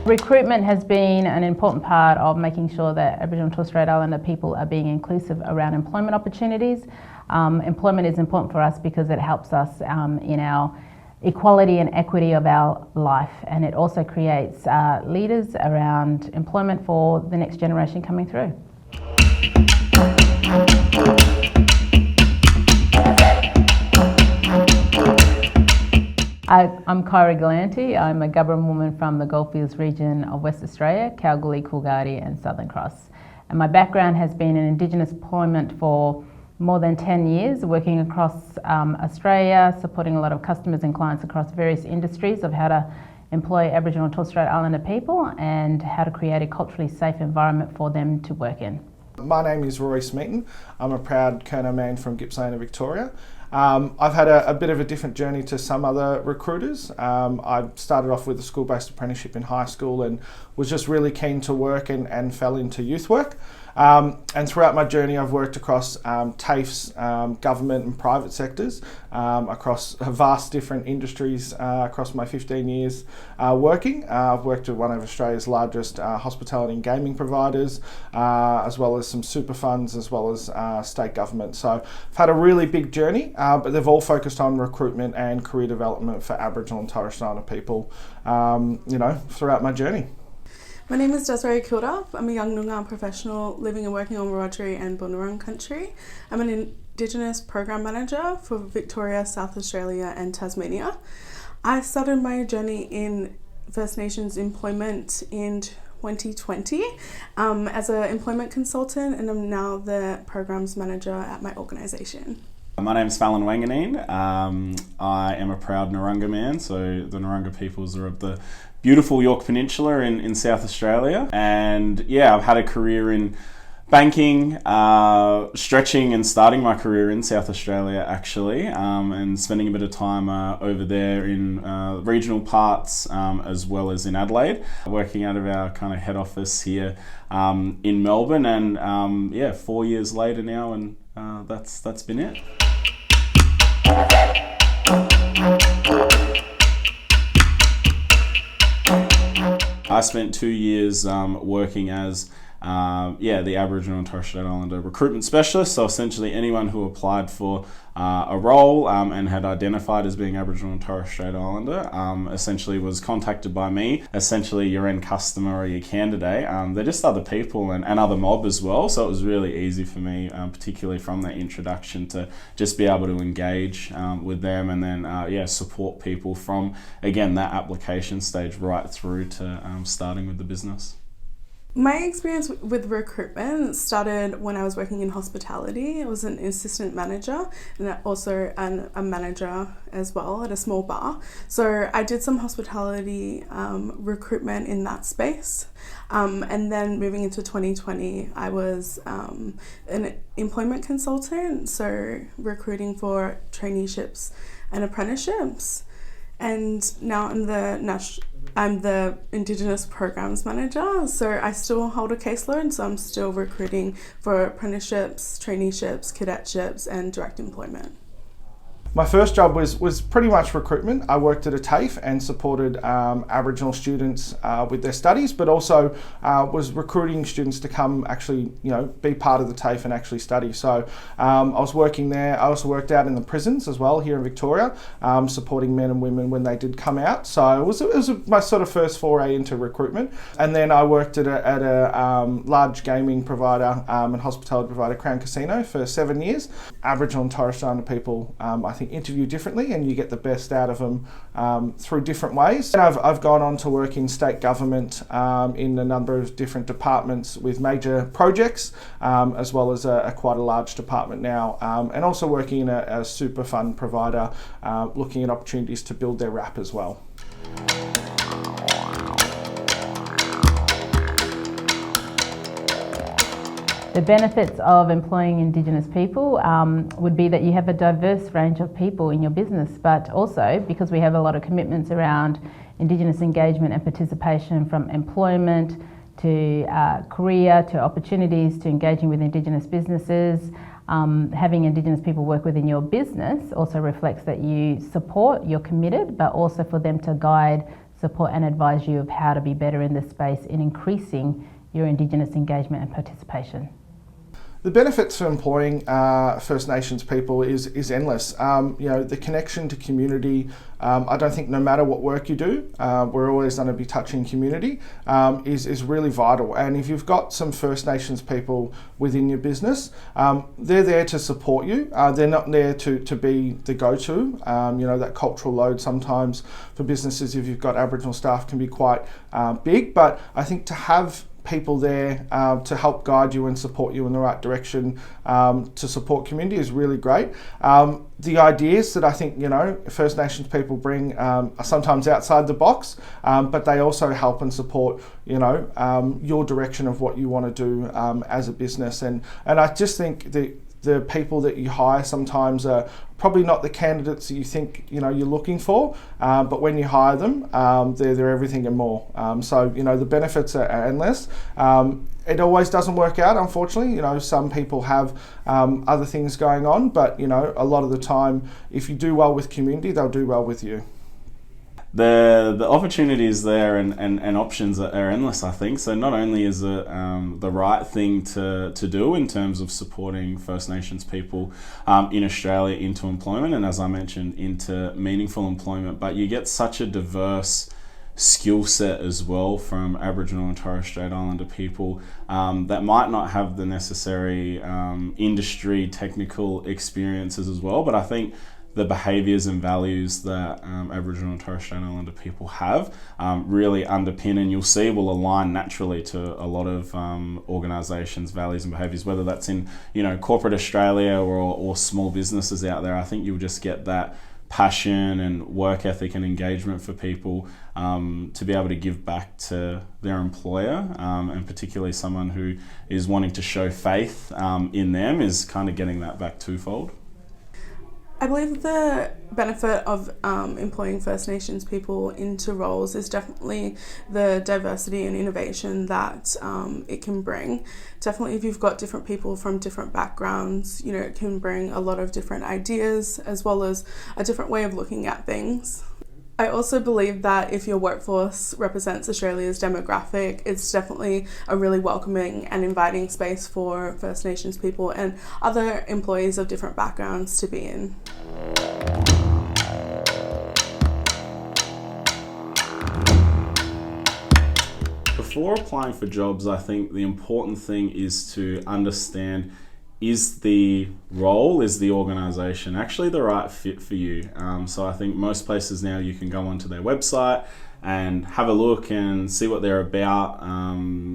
Recruitment has been an important part of making sure that Aboriginal and Torres Strait Islander people are being inclusive around employment opportunities. Employment is important for us because it helps us in our equality and equity of our life, and it also creates leaders around employment for the next generation coming through. I'm Kyra Galanty. I'm a Gubba woman from the Goldfields region of West Australia, Kalgoorlie, Coolgardie and Southern Cross. And my background has been in Indigenous employment for more than 10 years, working across Australia, supporting a lot of customers and clients across various industries of how to employ Aboriginal and Torres Strait Islander people and how to create a culturally safe environment for them to work in. My name is Rory Smeaton. I'm a proud Kurnow man from Gippsland, Victoria. I've had a bit of a different journey to some other recruiters. I started off with a school-based apprenticeship in high school and was just really keen to work and fell into youth work. And throughout my journey I've worked across TAFEs, government and private sectors, across vast different industries across my 15 years working. I've worked at one of Australia's largest hospitality and gaming providers, as well as some super funds, as well as state government. So I've had a really big journey, but they've all focused on recruitment and career development for Aboriginal and Torres Strait Islander people, throughout my journey. My name is Desiree Kilduff. I'm a young Noongar professional living and working on Wiradjuri and Bunurong country. I'm an Indigenous Program Manager for Victoria, South Australia and Tasmania. I started my journey in First Nations employment in 2020 as an employment consultant, and I'm now the Programs Manager at my organisation. My name is Fallon Wanganeen. I am a proud Narungga man, so the Narungga peoples are of the beautiful Yorke Peninsula in South Australia. And yeah, I've had a career in banking, stretching and starting my career in South Australia actually, and spending a bit of time over there in regional parts as well as in Adelaide, working out of our kind of head office here in Melbourne, and 4 years later now, and that's been it. I spent 2 years working as the Aboriginal and Torres Strait Islander recruitment specialist. So essentially anyone who applied for a role and had identified as being Aboriginal and Torres Strait Islander essentially was contacted by me. Essentially your end customer or your candidate, they're just other people and other mob as well. So it was really easy for me, particularly from that introduction, to just be able to engage with them and then support people from, again, that application stage right through to starting with the business. My experience with recruitment started when I was working in hospitality. I was an assistant manager and also a manager as well at a small bar. So I did some hospitality recruitment in that space. And then moving into 2020, I was an employment consultant, so recruiting for traineeships and apprenticeships. And now I'm the Indigenous Programs Manager, so I still hold a caseload, so I'm still recruiting for apprenticeships, traineeships, cadetships and direct employment. My first job was pretty much recruitment. I worked at a TAFE and supported Aboriginal students with their studies, but also was recruiting students to come actually, be part of the TAFE and actually study. So I was working there. I also worked out in the prisons as well here in Victoria, supporting men and women when they did come out. So it was my sort of first foray into recruitment. And then I worked at a large gaming provider and hospitality provider, Crown Casino, for 7 years. Aboriginal and Torres Strait Islander people, I think, interview differently, and you get the best out of them through different ways. And I've gone on to work in state government in a number of different departments with major projects, as well as quite a large department now, and also working in a super fund provider, looking at opportunities to build their RAP as well. The benefits of employing Indigenous people would be that you have a diverse range of people in your business, but also because we have a lot of commitments around Indigenous engagement and participation, from employment to career to opportunities to engaging with Indigenous businesses. Having Indigenous people work within your business also reflects that you support, you're committed, but also for them to guide, support and advise you of how to be better in this space in increasing your Indigenous engagement and participation. The benefits for employing First Nations people is endless. The connection to community, I don't think no matter what work you do, we're always going to be touching community, is really vital. And if you've got some First Nations people within your business, they're there to support you. They're not there to be the go-to. That cultural load sometimes for businesses, if you've got Aboriginal staff, can be quite big. But I think to have people there to help guide you and support you in the right direction to support community is really great. The ideas that I think First Nations people bring are sometimes outside the box, but they also help and support your direction of what you want to do as a business. And I just think the people that you hire sometimes are probably not the candidates that you think you're looking for, but when you hire them, they're everything and more. So the benefits are endless. It always doesn't work out, unfortunately. Some people have other things going on, but a lot of the time, if you do well with community, they'll do well with you. The opportunities there and options are endless, I think. So not only is it the right thing to do in terms of supporting First Nations people in Australia into employment, and as I mentioned, into meaningful employment, but you get such a diverse skill set as well from Aboriginal and Torres Strait Islander people that might not have the necessary industry technical experiences as well, but I think the behaviours and values that Aboriginal and Torres Strait Islander people have really underpin, and you'll see will align naturally to a lot of organisations' values and behaviours, whether that's in corporate Australia or small businesses out there. I think you'll just get that passion and work ethic and engagement for people to be able to give back to their employer, and particularly someone who is wanting to show faith in them is kind of getting that back twofold. I believe the benefit of employing First Nations people into roles is definitely the diversity and innovation that it can bring. Definitely if you've got different people from different backgrounds, it can bring a lot of different ideas as well as a different way of looking at things. I also believe that if your workforce represents Australia's demographic, it's definitely a really welcoming and inviting space for First Nations people and other employees of different backgrounds to be in. Before applying for jobs, I think the important thing is to understand, is the role, is the organisation actually the right fit for you? So I think most places now you can go onto their website and have a look and see what they're about,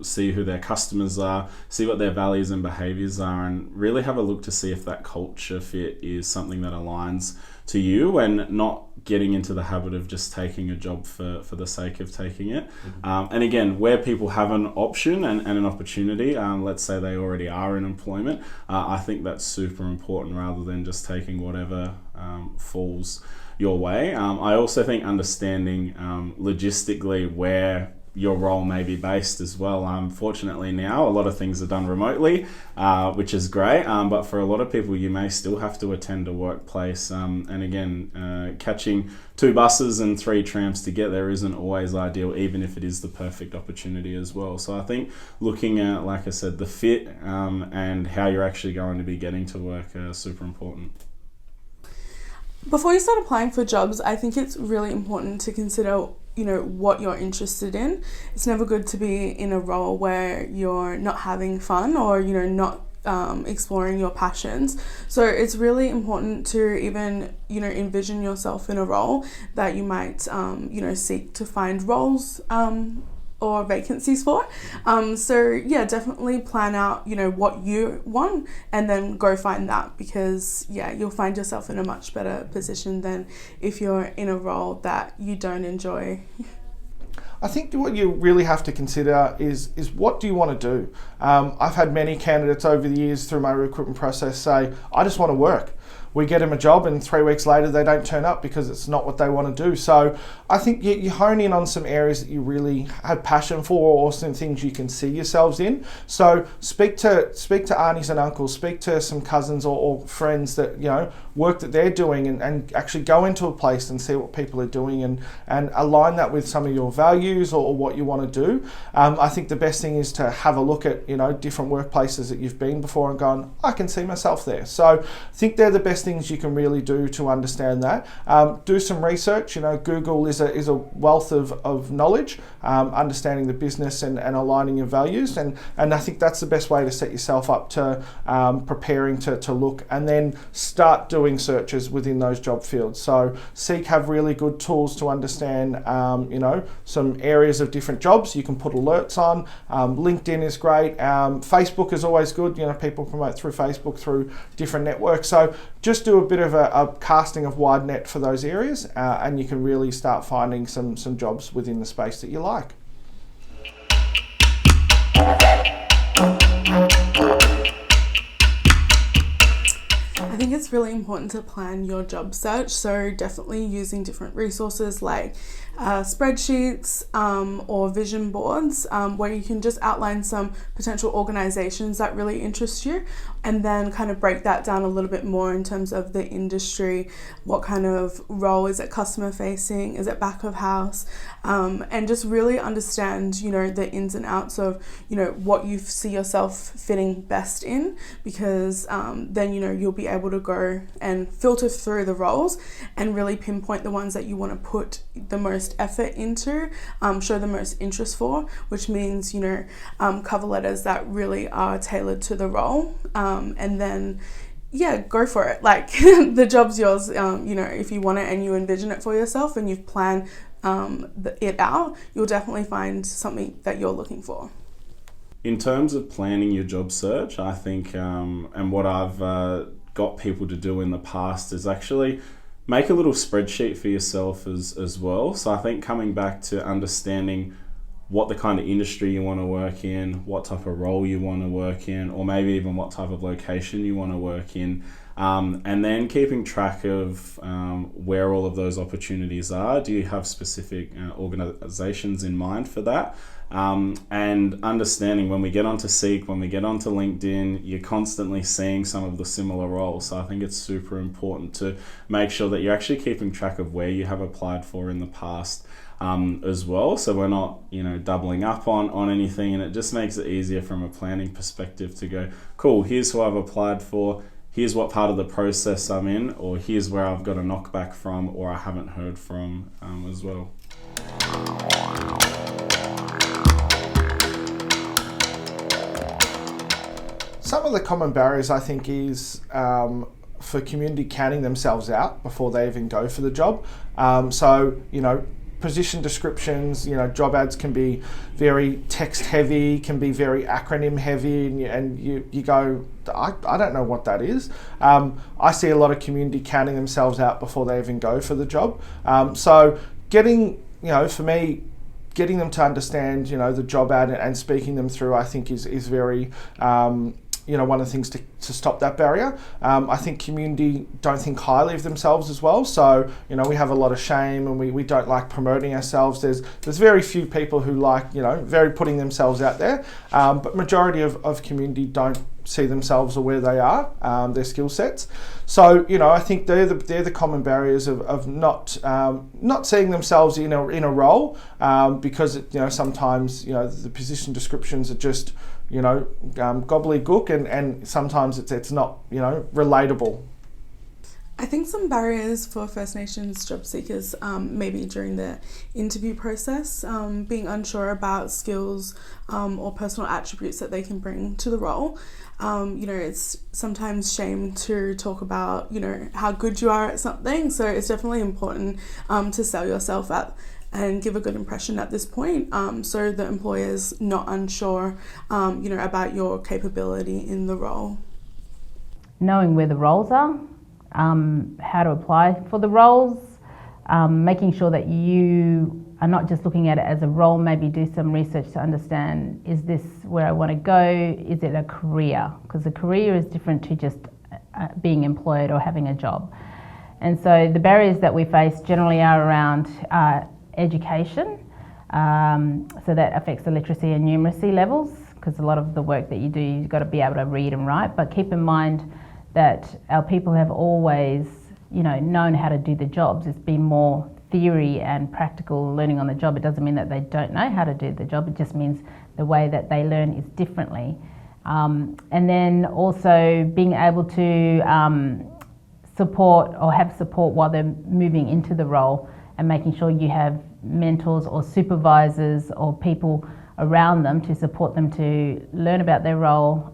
see who their customers are, see what their values and behaviours are, and really have a look to see if that culture fit is something that aligns to you, and not getting into the habit of just taking a job for the sake of taking it. And again, where people have an option and an opportunity, let's say they already are in employment, I think that's super important rather than just taking whatever falls your way. I also think understanding logistically where your role may be based as well. Fortunately now, a lot of things are done remotely, which is great, but for a lot of people you may still have to attend a workplace, and again, catching 2 buses and 3 trams to get there isn't always ideal, even if it is the perfect opportunity as well. So I think looking at, like I said, the fit and how you're actually going to be getting to work are super important. Before you start applying for jobs, I think it's really important to consider what you're interested in. It's never good to be in a role where you're not having fun or not exploring your passions. So it's really important to even envision yourself in a role that you might seek to find roles or vacancies for. So yeah, definitely plan out what you want and then go find that, because you'll find yourself in a much better position than if you're in a role that you don't enjoy. I think what you really have to consider is what do you want to do? I've had many candidates over the years through my recruitment process say, I just want to work. we get them a job and 3 weeks later they don't turn up because it's not what they want to do. So I think you hone in on some areas that you really have passion for, or some things you can see yourselves in. So speak to aunties and uncles, speak to some cousins or friends that, you know, work that they're doing, and actually go into a place and see what people are doing, and align that with some of your values or what you want to do. I think the best thing is to have a look at, you know, different workplaces that you've been before and gone, I can see myself there. So I think they're the best things you can really do to understand that. Do some research. You know, Google is a wealth of knowledge, understanding the business and aligning your values, and I think that's the best way to set yourself up to preparing to look, and then start doing searches within those job fields. So Seek have really good tools to understand, you know, some areas of different jobs you can put alerts on. LinkedIn is great. Facebook is always good. You know, people promote through Facebook, through different networks. So just do a bit of a casting of wide net for those areas, and you can really start finding some jobs within the space that you like. I think it's really important to plan your job search, so definitely using different resources like spreadsheets or vision boards, where you can just outline some potential organizations that really interest you, and then kind of break that down a little bit more in terms of the industry. What kind of role is it? Customer facing? Is it back of house? And just really understand, you know, the ins and outs of, you know, what you see yourself fitting best in, because then, you know, you'll be able to go and filter through the roles and really pinpoint the ones that you want to put the most effort into, show the most interest for, which means, you know, cover letters that really are tailored to the role, and then go for it. Like, the job's yours. You know, if you want it and you envision it for yourself and you've planned it out, you'll definitely find something that you're looking for. In terms of planning your job search, I think, and what I've got people to do in the past, is actually make a little spreadsheet for yourself as well. So I think coming back to understanding what the kind of industry you want to work in, what type of role you want to work in, or maybe even what type of location you want to work in, and then keeping track of where all of those opportunities are. Do you have specific organizations in mind for that? And understanding, when we get onto Seek, when we get onto LinkedIn, you're constantly seeing some of the similar roles. So I think it's super important to make sure that you're actually keeping track of where you have applied for in the past, as well. So we're not, you know, doubling up on anything, and it just makes it easier from a planning perspective to go, cool, here's who I've applied for, here's what part of the process I'm in, or here's where I've got a knockback from, or I haven't heard from, as well. Some of the common barriers, I think, is for community counting themselves out before they even go for the job. So, you know, position descriptions, you know, job ads can be very text heavy, can be very acronym heavy, and you go, I don't know what that is. I see a lot of community counting themselves out before they even go for the job. So getting, you know, for me, getting them to understand, you know, the job ad and speaking them through, I think is very, you know, one of the things to stop that barrier. I think community don't think highly of themselves as well. So, you know, we have a lot of shame, and we don't like promoting ourselves. There's very few people who like, you know, very putting themselves out there. But majority of community don't see themselves or where they are, their skill sets. So, you know, I think they're the common barriers of not seeing themselves in a role, because you know, sometimes, you know, the position descriptions are just, you know, gobbledygook, and sometimes it's not, you know, relatable. I think some barriers for First Nations job seekers, maybe during the interview process, being unsure about skills or personal attributes that they can bring to the role. You know, it's sometimes shame to talk about, you know, how good you are at something. So it's definitely important to sell yourself at and give a good impression at this point, so the employer's not unsure, you know, about your capability in the role. Knowing where the roles are, how to apply for the roles, making sure that you are not just looking at it as a role, maybe do some research to understand, is this where I want to go? Is it a career? Because a career is different to just being employed or having a job. And so the barriers that we face generally are around education, so that affects the literacy and numeracy levels, because a lot of the work that you do, you've got to be able to read and write. But keep in mind that our people have always, known how to do the jobs. It's been more theory and practical learning on the job. It doesn't mean that they don't know how to do the job. It just means the way that they learn is differently. And then also being able to support or have support while they're moving into the role, and making sure you have mentors or supervisors or people around them to support them to learn about their role,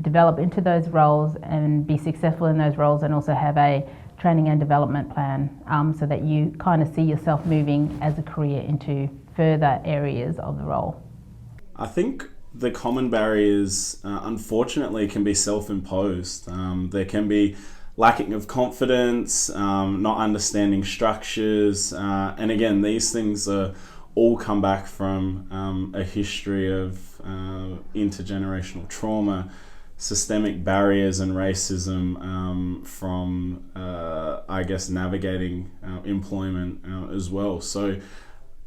develop into those roles and be successful in those roles, and also have a training and development plan, so that you kind of see yourself moving as a career into further areas of the role. I think the common barriers, unfortunately, can be self-imposed. There can be lacking of confidence, not understanding structures, and again, these things all come back from a history of intergenerational trauma, systemic barriers and racism from, navigating employment as well. So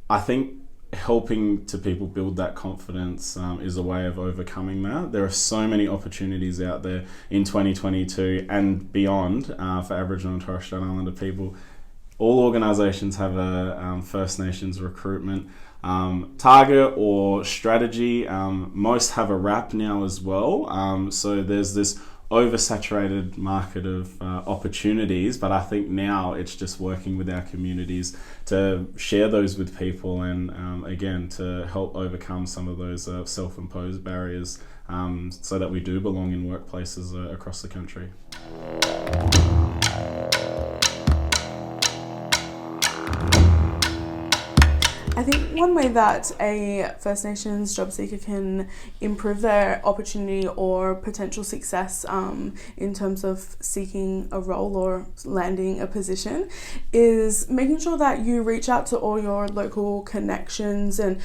I think helping to people build that confidence is a way of overcoming that. There are so many opportunities out there in 2022 and beyond for Aboriginal and Torres Strait Islander people. All organisations have a First Nations recruitment target or strategy. Most have a wrap now as well. So there's this oversaturated market of opportunities, but I think now it's just working with our communities to share those with people, and again, to help overcome some of those self-imposed barriers, so that we do belong in workplaces across the country. I think one way that a First Nations job seeker can improve their opportunity or potential success in terms of seeking a role or landing a position is making sure that you reach out to all your local connections and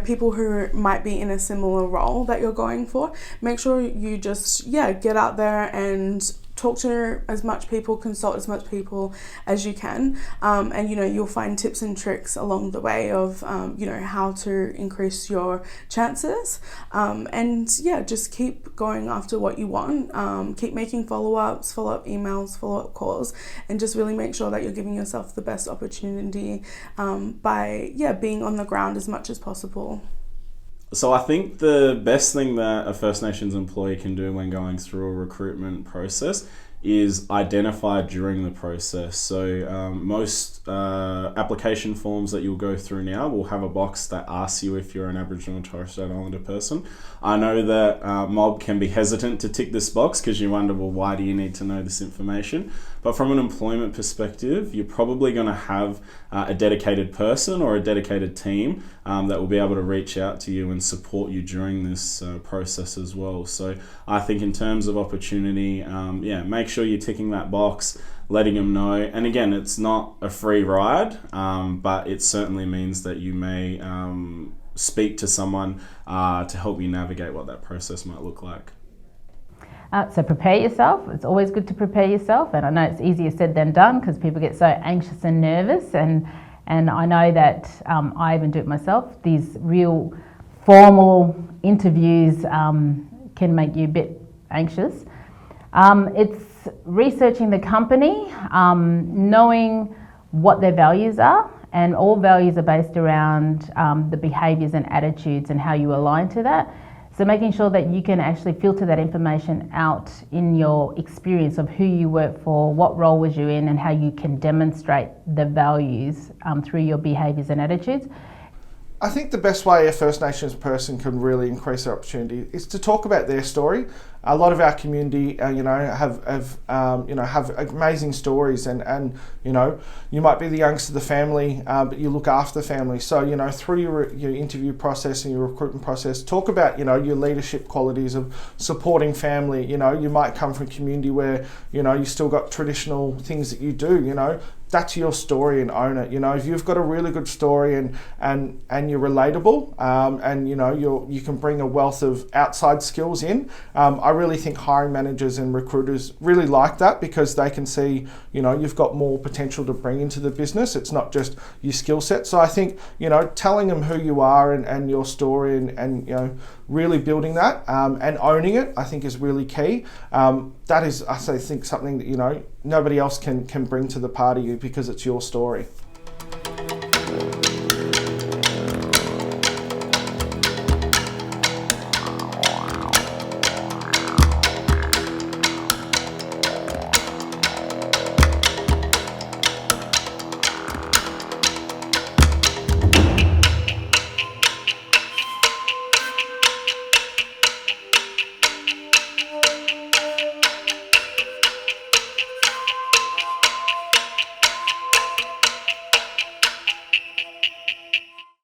people who might be in a similar role that you're going for. Make sure you just get out there and talk to as much people, consult as much people as you can, and you'll find tips and tricks along the way of how to increase your chances, and just keep going after what you want. Keep making follow-up emails, follow-up calls, and just really make sure that you're giving yourself the best opportunity by being on the ground as much as possible. So I think the best thing that a First Nations employee can do when going through a recruitment process is identify during the process. So most application forms that you'll go through now will have a box that asks you if you're an Aboriginal and Torres Strait Islander person. I know that mob can be hesitant to tick this box because you wonder, well, why do you need to know this information? But from an employment perspective, you're probably going to have a dedicated person or a dedicated team that will be able to reach out to you and support you during this process as well. So I think in terms of opportunity, make sure you're ticking that box, letting them know. And again, it's not a free ride, but it certainly means that you may speak to someone to help you navigate what that process might look like. So prepare yourself. It's always good to prepare yourself, and I know it's easier said than done because people get so anxious and nervous, and I know that I even do it myself. These real formal interviews can make you a bit anxious. It's researching the company, knowing what their values are, and all values are based around the behaviours and attitudes and how you align to that. So making sure that you can actually filter that information out in your experience of who you work for, what role was you in, and how you can demonstrate the values through your behaviours and attitudes. I think the best way a First Nations person can really increase their opportunity is to talk about their story. A lot of our community, have amazing stories, and you might be the youngest of the family, but you look after the family. So through your interview process and your recruitment process, talk about your leadership qualities of supporting family. You might come from a community where you still got traditional things that you do. That's your story, and own it. If you've got a really good story and you're relatable, and you can bring a wealth of outside skills in, I really think hiring managers and recruiters really like that, because they can see, you've got more potential to bring into the business. It's not just your skill set. So I think, telling them who you are and your story and really building that and owning it, I think is really key. That is, I think, something that, nobody else can bring to the party, because it's your story.